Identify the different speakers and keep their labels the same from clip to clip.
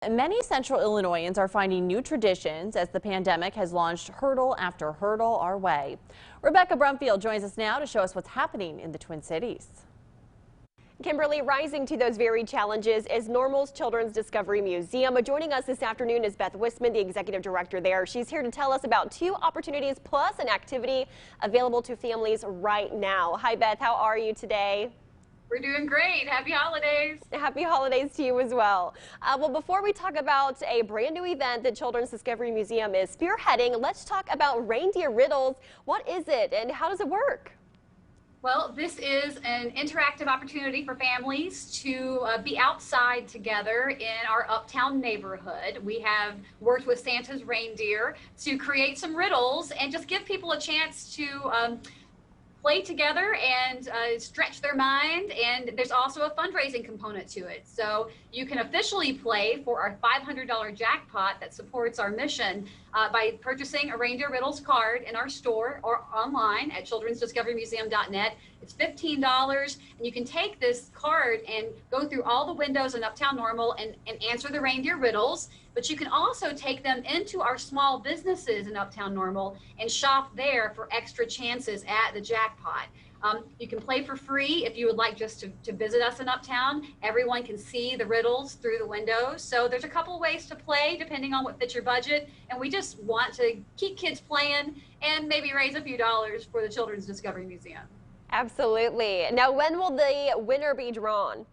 Speaker 1: Many Central Illinoisans are finding new traditions as the pandemic has launched hurdle after hurdle our way. Rebecca Brumfield joins us now to show us what's happening in the Twin Cities.
Speaker 2: Kimberly, rising to those very challenges is Normal's Children's Discovery Museum. Joining us this afternoon is Beth Wisman, the executive director there. She's here to tell us about 2 opportunities plus an activity available to families right now. Hi, Beth. How are you today?
Speaker 3: We're doing great. Happy holidays.
Speaker 2: Happy holidays to you as well. Well, before we talk about a brand new event that Children's Discovery Museum is spearheading, let's talk about reindeer riddles. What is it and how does it work?
Speaker 3: Well, this is an interactive opportunity for families to be outside together in our uptown neighborhood. We have worked with Santa's reindeer to create some riddles and just give people a chance to play together and stretch their mind, and there's also a fundraising component to it. So you can officially play for our $500 jackpot that supports our mission by purchasing a Reindeer Riddles card in our store or online at childrensdiscoverymuseum.net. It's $15, and you can take this card and go through all the windows in Uptown Normal and answer the reindeer riddles, but you can also take them into our small businesses in Uptown Normal and shop there for extra chances at the jackpot. You can play for free if you would like just to visit us in Uptown. Everyone can see the riddles through the windows. So there's a couple of ways to play depending on what fits your budget. And we just want to keep kids playing and maybe raise a few dollars for the Children's Discovery Museum.
Speaker 2: Absolutely. Now, when will the winner be drawn?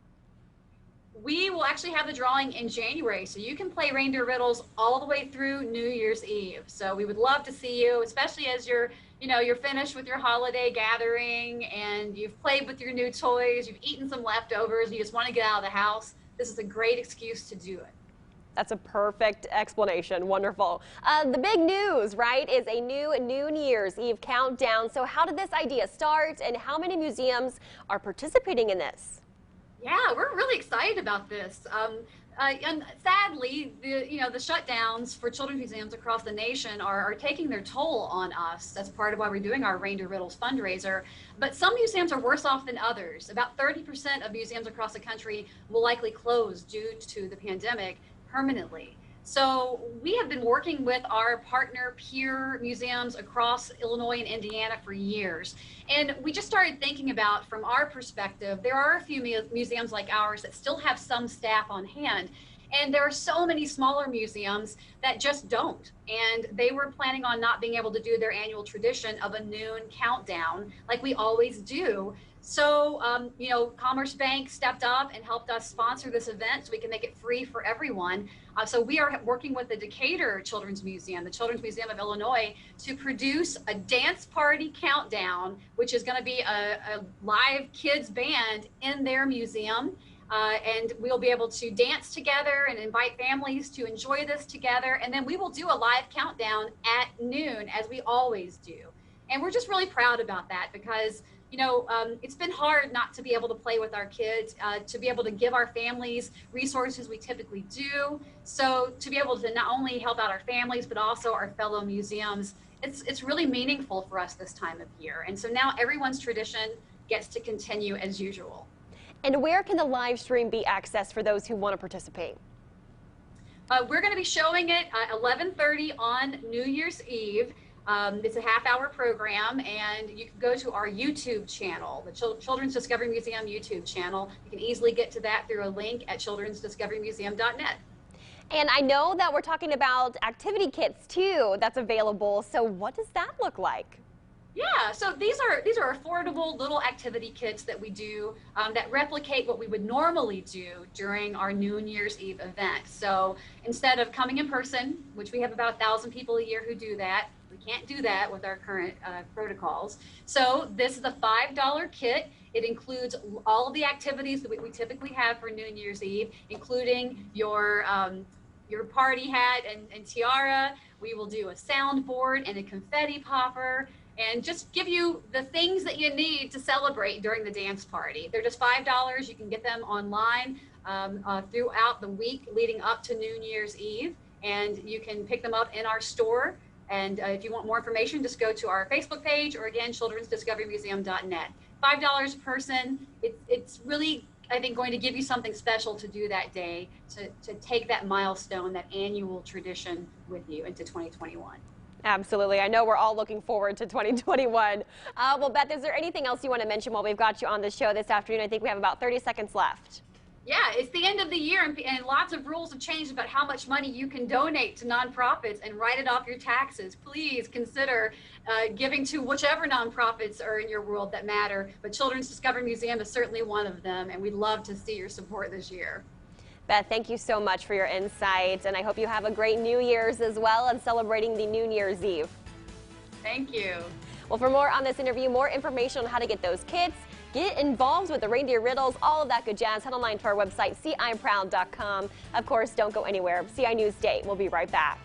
Speaker 3: We will actually have the drawing in January, so you can play reindeer riddles all the way through New Year's Eve. So we would love to see you, especially as you're finished with your holiday gathering and you've played with your new toys, you've eaten some leftovers, and you just want to get out of the house. This is a great excuse to do it.
Speaker 2: That's a perfect explanation. Wonderful. The big news, right, is a new New Year's Eve countdown. So how did this idea start and how many museums are participating in this?
Speaker 3: Yeah, we're really excited about this. And sadly, the shutdowns for children's museums across the nation are taking their toll on us. That's part of why we're doing our Reindeer Riddles fundraiser. But some museums are worse off than others. About 30% of museums across the country will likely close due to the pandemic permanently. So we have been working with our partner peer museums across Illinois and Indiana for years. And we just started thinking about, from our perspective, there are a few museums like ours that still have some staff on hand. And there are so many smaller museums that just don't. And they were planning on not being able to do their annual tradition of a noon countdown like we always do. So, Commerce Bank stepped up and helped us sponsor this event so we can make it free for everyone. So we are working with the Decatur Children's Museum, the Children's Museum of Illinois, to produce a dance party countdown, which is going to be a live kids band in their museum. And we'll be able to dance together and invite families to enjoy this together. And then we will do a live countdown at noon, as we always do. And we're just really proud about that because it's been hard not to be able to play with our kids, to be able to give our families resources we typically do. So to be able to not only help out our families, but also our fellow museums, it's really meaningful for us this time of year. And so now everyone's tradition gets to continue as usual.
Speaker 2: And where can the live stream be accessed for those who want to participate?
Speaker 3: We're going to be showing it at 11:30 on New Year's Eve. It's a half-hour program, and you can go to our YouTube channel, the Children's Discovery Museum YouTube channel. You can easily get to that through a link at childrensdiscoverymuseum.net.
Speaker 2: And I know that we're talking about activity kits too that's available. So what does that look like?
Speaker 3: Yeah, so these are affordable little activity kits that we do that replicate what we would normally do during our New Year's Eve event. So instead of coming in person, which we have about 1,000 people a year who do that, we can't do that with our current protocols. So this is a $5 kit. It includes all of the activities that we typically have for New Year's Eve, including your party hat and tiara. We will do a soundboard and a confetti popper, and just give you the things that you need to celebrate during the dance party. They're just $5. You can get them online throughout the week leading up to New Year's Eve, and you can pick them up in our store. And if you want more information, just go to our Facebook page or again, childrensdiscoverymuseum.net. $5 a person. It's really I think, going to give you something special to do that day, to take that milestone, that annual tradition with you into 2021.
Speaker 2: Absolutely. I know we're all looking forward to 2021. Well, Beth, is there anything else you want to mention while we've got you on the show this afternoon? I think we have about 30 seconds left.
Speaker 3: Yeah, it's the end of the year, and lots of rules have changed about how much money you can donate to nonprofits and write it off your taxes. Please consider giving to whichever nonprofits are in your world that matter. But Children's Discovery Museum is certainly one of them, and we'd love to see your support this year.
Speaker 2: Beth, thank you so much for your insight, and I hope you have a great New Year's as well and celebrating the New Year's Eve.
Speaker 3: Thank you.
Speaker 2: Well, for more on this interview, more information on how to get those kits, get involved with the reindeer riddles, all of that good jazz, head online to our website, ciproud.com. Of course, don't go anywhere. CI News Day. We'll be right back.